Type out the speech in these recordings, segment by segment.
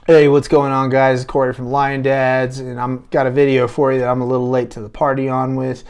Hey, what's going on, guys? Corey from Lion Dads, and I'm got a video for you that I'm a little late to the party on with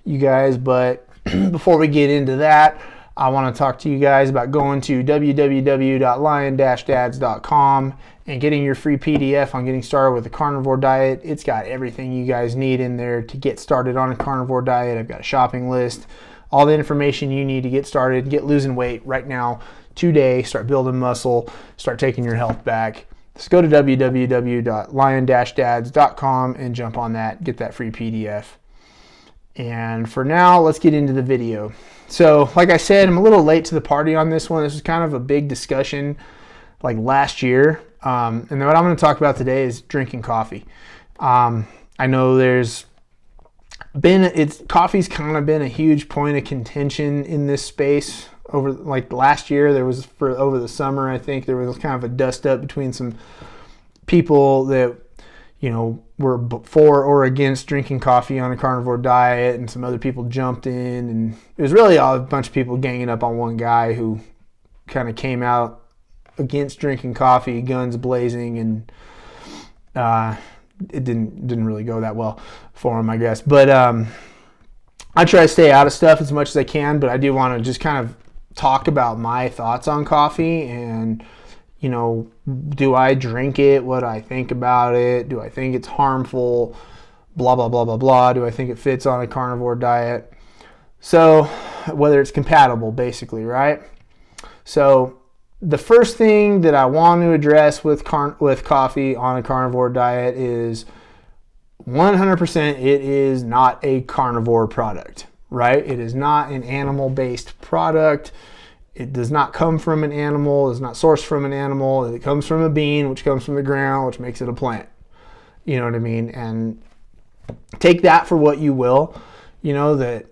you guys. But before we get into that, I want to talk to you guys about going to www.lion-dads.com and getting your free PDF on getting started with the carnivore diet. It's got everything you guys need in there to get started on a carnivore diet. I've got a shopping list, all the information you need to get started, get losing weight right now, today, start building muscle, start taking your health back. Just go to www.lion-dads.com and jump on that, get that free PDF. And for now, let's get into the video. So, like I said, I'm a little late to the party on this one. This was kind of a big discussion like last year. And then what I'm going to talk about today is drinking coffee. I know coffee's kind of been a huge point of contention in this space. Over like last year, over the summer, I think there was kind of a dust up between some people that, were for or against drinking coffee on a carnivore diet, and some other people jumped in, and it was really a bunch of people ganging up on one guy who kind of came out against drinking coffee, guns blazing, and it didn't really go that well for him, I guess. But I try to stay out of stuff as much as I can, but I do want to just kind of talk about my thoughts on coffee and, do I drink it? What do I think about it? Do I think it's harmful? Blah, blah, blah, blah, blah. Do I think it fits on a carnivore diet? So whether it's compatible, basically, right? So the first thing that I want to address with coffee on a carnivore diet is 100% it is not a carnivore product, right? It is not an animal-based product. It does not come from an animal. It's not sourced from an animal. It comes from a bean, which comes from the ground, which makes it a plant. You know what I mean? And take that for what you will. That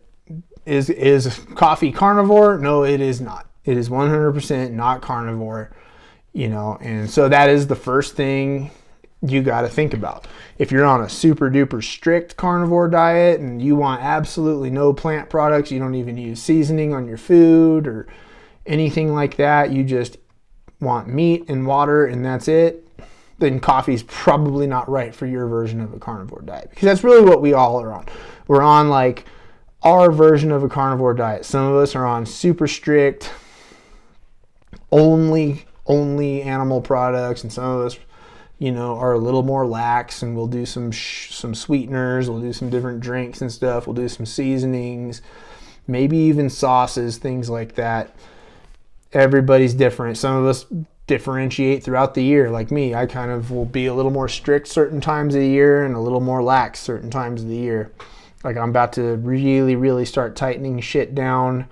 is coffee carnivore? No, it is not. It is 100% not carnivore. And so that is the first thing you got to think about. If you're on a super duper strict carnivore diet and you want absolutely no plant products, you don't even use seasoning on your food or anything like that, you just want meat and water and that's it, then coffee's probably not right for your version of a carnivore diet, because that's really what we all are on. We're on like our version of a carnivore diet. Some of us are on super strict, only animal products, and some of us are a little more lax, and we'll do some sweeteners, we'll do some different drinks and stuff, we'll do some seasonings, maybe even sauces, things like that. Everybody's different. Some of us differentiate throughout the year, like me. I kind of will be a little more strict certain times of the year and a little more lax certain times of the year. Like I'm about to really, really start tightening shit down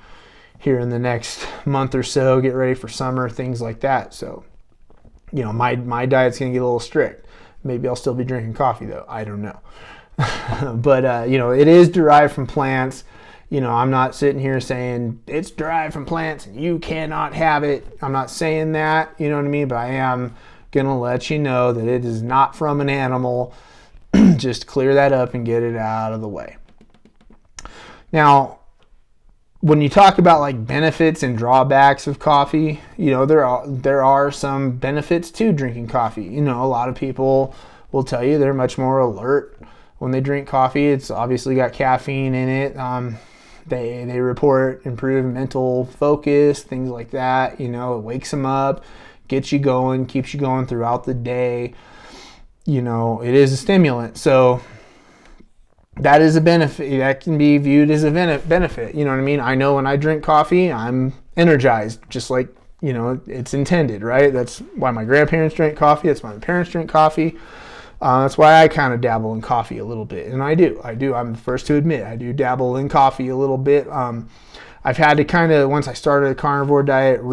here in the next month or so, get ready for summer, things like that. So my diet's going to get a little strict. Maybe I'll still be drinking coffee, though. I don't know. But, it is derived from plants. I'm not sitting here saying it's derived from plants and you cannot have it. I'm not saying that, you know what I mean? But I am going to let you know that it is not from an animal. Just clear that up and get it out of the way. Now, when you talk about like benefits and drawbacks of coffee, there are some benefits to drinking coffee. A lot of people will tell you they're much more alert when they drink coffee. It's obviously got caffeine in it. They report improved mental focus, things like that. It wakes them up, gets you going, keeps you going throughout the day. It is a stimulant, so that is a benefit. That can be viewed as a benefit. You know what I mean? I know when I drink coffee, I'm energized, just like, it's intended, right? That's why my grandparents drank coffee. That's why my parents drink coffee. That's why I kind of dabble in coffee a little bit. And I do. I'm the first to admit, I do dabble in coffee a little bit. I've had to kind of, once I started a carnivore diet,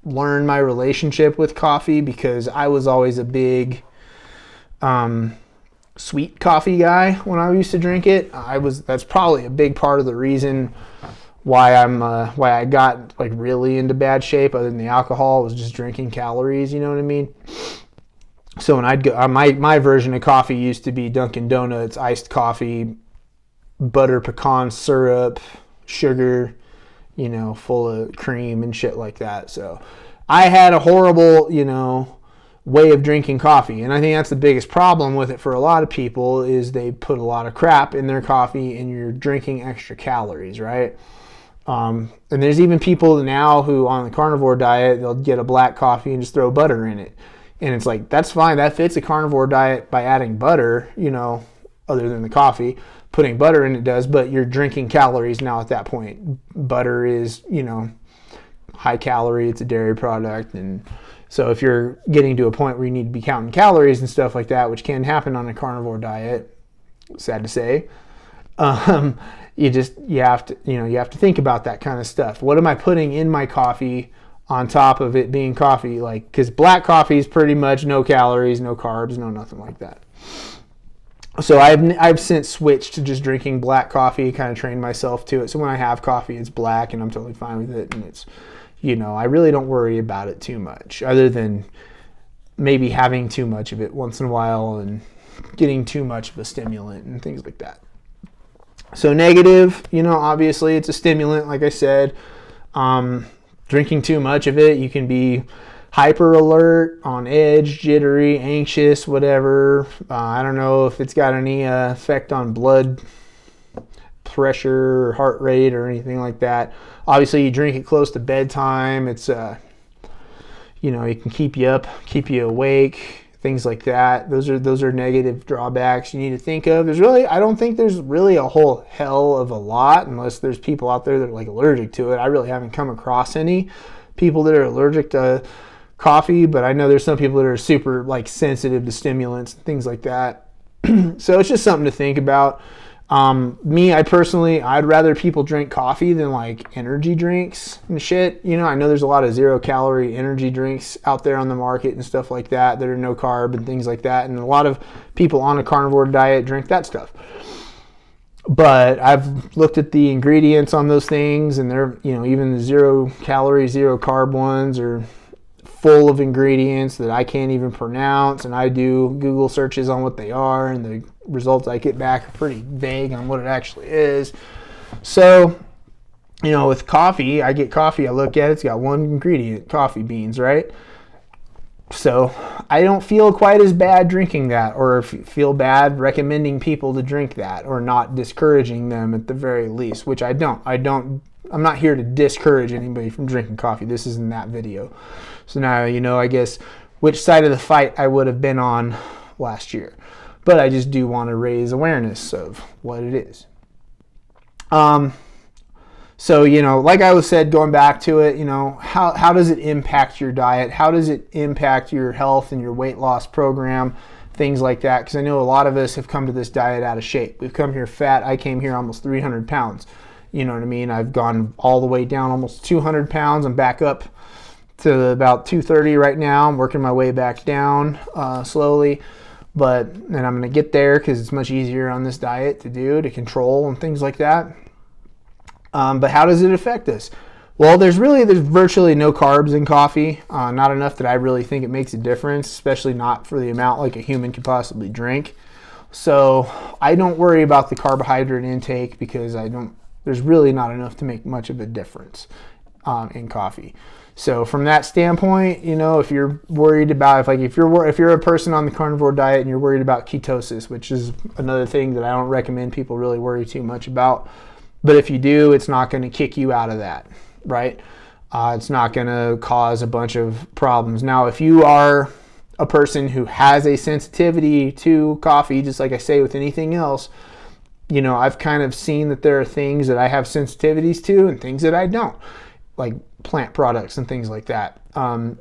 learn my relationship with coffee, because I was always a big sweet coffee guy when I used to drink it. That's probably a big part of the reason why I got like really into bad shape, other than the alcohol, was just drinking calories, you know what I mean? So when I'd go, my version of coffee used to be Dunkin' Donuts, iced coffee, butter pecan syrup, sugar, full of cream and shit like that. So I had a horrible, way of drinking coffee. And I think that's the biggest problem with it for a lot of people is they put a lot of crap in their coffee and you're drinking extra calories, right? And there's even people now who on the carnivore diet, they'll get a black coffee and just throw butter in it. And it's like, that's fine. That fits a carnivore diet by adding butter, other than the coffee. Putting butter in it does, but you're drinking calories now at that point. Butter is, high calorie. It's a dairy product. And so if you're getting to a point where you need to be counting calories and stuff like that, which can happen on a carnivore diet, sad to say, you have to think about that kind of stuff. What am I putting in my coffee on top of it being coffee? Like, because black coffee is pretty much no calories, no carbs, no nothing like that. So I've since switched to just drinking black coffee, kind of trained myself to it. So when I have coffee, it's black and I'm totally fine with it. And it's, I really don't worry about it too much, other than maybe having too much of it once in a while and getting too much of a stimulant and things like that. So negative, obviously it's a stimulant, like I said. Drinking too much of it, you can be hyper alert, on edge, jittery, anxious, whatever. I don't know if it's got any effect on blood pressure or heart rate or anything like that. Obviously, you drink it close to bedtime. It's, it can keep you up, keep you awake, things like that. Those are negative drawbacks you need to think of. I don't think there's really a whole hell of a lot, unless there's people out there that are like allergic to it. I really haven't come across any people that are allergic to coffee, but I know there's some people that are super like sensitive to stimulants and things like that. So it's just something to think about. I'd rather people drink coffee than like energy drinks and shit. I know there's a lot of 0-calorie energy drinks out there on the market and stuff like that are no carb and things like that. And a lot of people on a carnivore diet drink that stuff. But I've looked at the ingredients on those things, and they're, even the 0-calorie, 0-carb ones are full of ingredients that I can't even pronounce, and I do Google searches on what they are, and the results I get back are pretty vague on what it actually is. So, with coffee, I get coffee, I look at it, it's got one ingredient, coffee beans, right? So I don't feel quite as bad drinking that, or feel bad recommending people to drink that, or not discouraging them at the very least, which I don't. I'm not here to discourage anybody from drinking coffee. This isn't that video. So now, I guess, which side of the fight I would have been on last year. But I just do want to raise awareness of what it is. So, like I was said, going back to it, how does it impact your diet? How does it impact your health and your weight loss program? Things like that. Because I know a lot of us have come to this diet out of shape. We've come here fat. I came here almost 300 pounds. You know what I mean? I've gone all the way down almost 200 pounds. I'm back up to about 230 right now. I'm working my way back down slowly. And I'm going to get there because it's much easier on this diet to control and things like that. But how does it affect us? Well, there's virtually no carbs in coffee. Not enough that I really think it makes a difference, especially not for the amount like a human could possibly drink. So I don't worry about the carbohydrate intake because there's really not enough to make much of a difference in coffee. So from that standpoint, if you're worried about, if you're a person on the carnivore diet and you're worried about ketosis, which is another thing that I don't recommend people really worry too much about. But if you do, it's not going to kick you out of that, right? It's not going to cause a bunch of problems. Now, if you are a person who has a sensitivity to coffee, just like I say with anything else, I've kind of seen that there are things that I have sensitivities to and things that I don't, like plant products and things like that.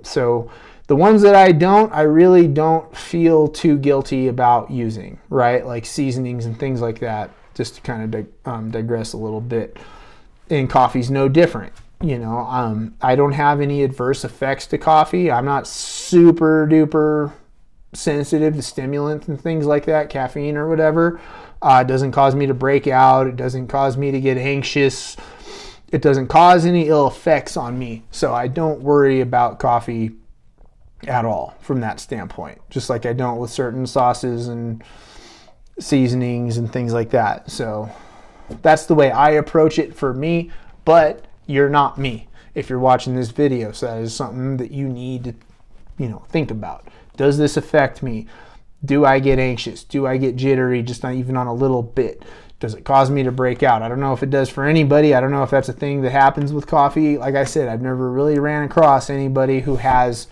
So the ones that I really don't feel too guilty about using, right? Like seasonings and things like that. Just to kind of digress a little bit. And coffee's no different. I don't have any adverse effects to coffee. I'm not super duper sensitive to stimulants and things like that, caffeine or whatever. It doesn't cause me to break out. It doesn't cause me to get anxious. It doesn't cause any ill effects on me. So I don't worry about coffee at all from that standpoint. Just like I don't with certain sauces and seasonings and things like that. So that's the way I approach it for me, but you're not me. if you're watching this video. So that is something that you need to, think about. Does this affect me? Do I get anxious? Do I get jittery just not even on a little bit? Does it cause me to break out? I don't know if it does for anybody. I don't know if that's a thing that happens with coffee. Like I said, I've never really ran across anybody who has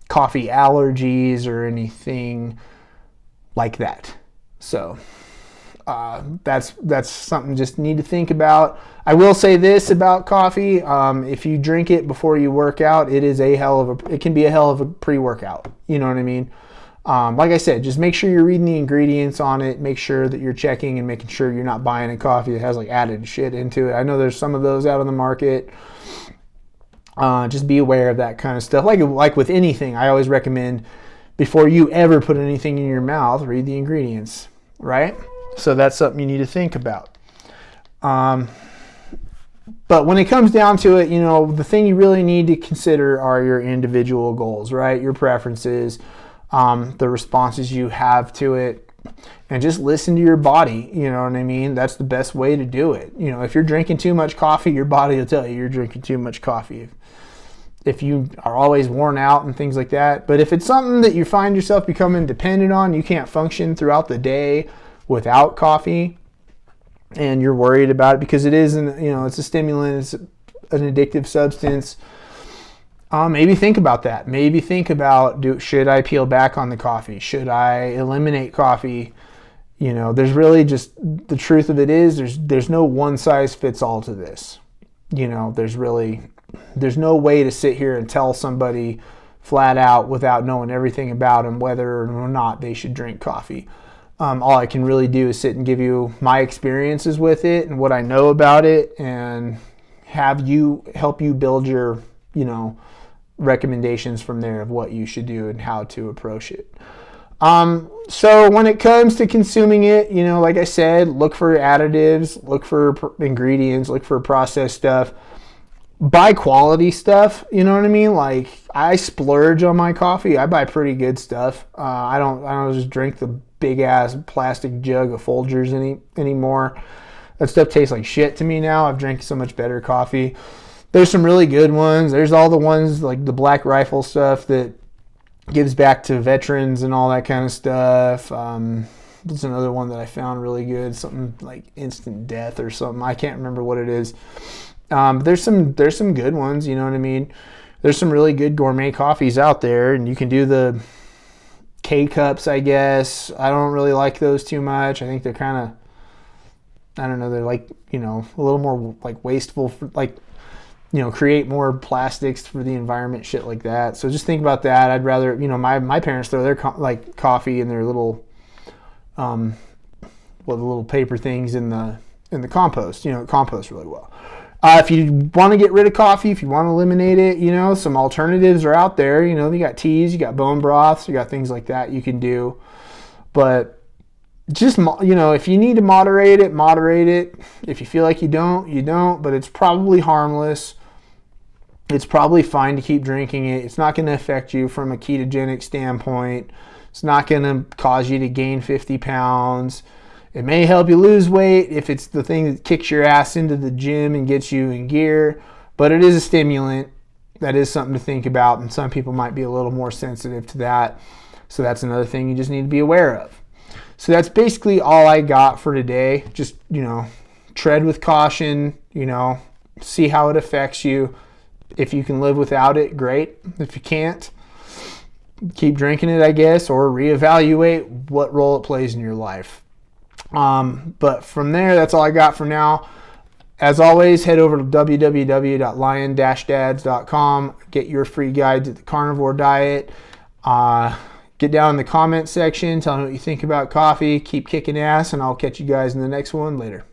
coffee allergies or anything like that. So that's something just need to think about. I will say this about coffee: if you drink it before you work out, it can be a hell of a pre-workout. You know what I mean? Like I said, just make sure you're reading the ingredients on it. Make sure that you're checking and making sure you're not buying a coffee that has like added shit into it. I know there's some of those out on the market. Just be aware of that kind of stuff. Like with anything, I always recommend before you ever put anything in your mouth, read the ingredients, right? So that's something you need to think about. But when it comes down to it, the thing you really need to consider are your individual goals, right? Your preferences, the responses you have to it, and just listen to your body. You know what I mean? That's the best way to do it. If you're drinking too much coffee, your body will tell you you're drinking too much coffee. If you are always worn out and things like that. But if it's something that you find yourself becoming dependent on, you can't function throughout the day without coffee, and you're worried about it because it is, it's a stimulant, it's an addictive substance. Maybe think about that. Maybe think about, should I peel back on the coffee? Should I eliminate coffee? There's really just, the truth of it is there's no one size fits all to this. There's no way to sit here and tell somebody flat out without knowing everything about them whether or not they should drink coffee. All I can really do is sit and give you my experiences with it and what I know about it, and help you build your, recommendations from there of what you should do and how to approach it. So when it comes to consuming it, like I said, look for additives, look for ingredients, look for processed stuff. Buy quality stuff, you know what I mean? Like, I splurge on my coffee. I buy pretty good stuff. I don't just drink the big ass plastic jug of Folgers anymore. That stuff tastes like shit to me now. I've drank so much better coffee. There's some really good ones. There's all the ones like the Black Rifle stuff that gives back to veterans and all that kind of stuff. There's another one that I found really good, something like Instant Death or something. I can't remember what it is. There's some good ones, you know what I mean? There's some really good gourmet coffees out there, and you can do the K-Cups, I guess. I don't really like those too much. I think they're kind of, I don't know, they're like, a little more like wasteful for, like, create more plastics for the environment, shit like that. So just think about that. I'd rather, my parents throw their coffee in their little, the little paper things in the compost. It composts really well. If you want to get rid of coffee, if you want to eliminate it, some alternatives are out there. You got teas, you got bone broths, you got things like that you can do. But just, if you need to moderate it. If you feel like you don't, you don't. But it's probably harmless. It's probably fine to keep drinking it. It's not going to affect you from a ketogenic standpoint. It's not going to cause you to gain 50 pounds. It may help you lose weight if it's the thing that kicks your ass into the gym and gets you in gear. But it is a stimulant. That is something to think about. And some people might be a little more sensitive to that. So that's another thing you just need to be aware of. So that's basically all I got for today. Just, tread with caution, see how it affects you. If you can live without it, great. If you can't, keep drinking it, I guess, or reevaluate what role it plays in your life. But from there, that's all I got for now. As always, head over to www.lion-dads.com. Get your free guide to the carnivore diet. Get down in the comment section. Tell me what you think about coffee. Keep kicking ass, and I'll catch you guys in the next one later.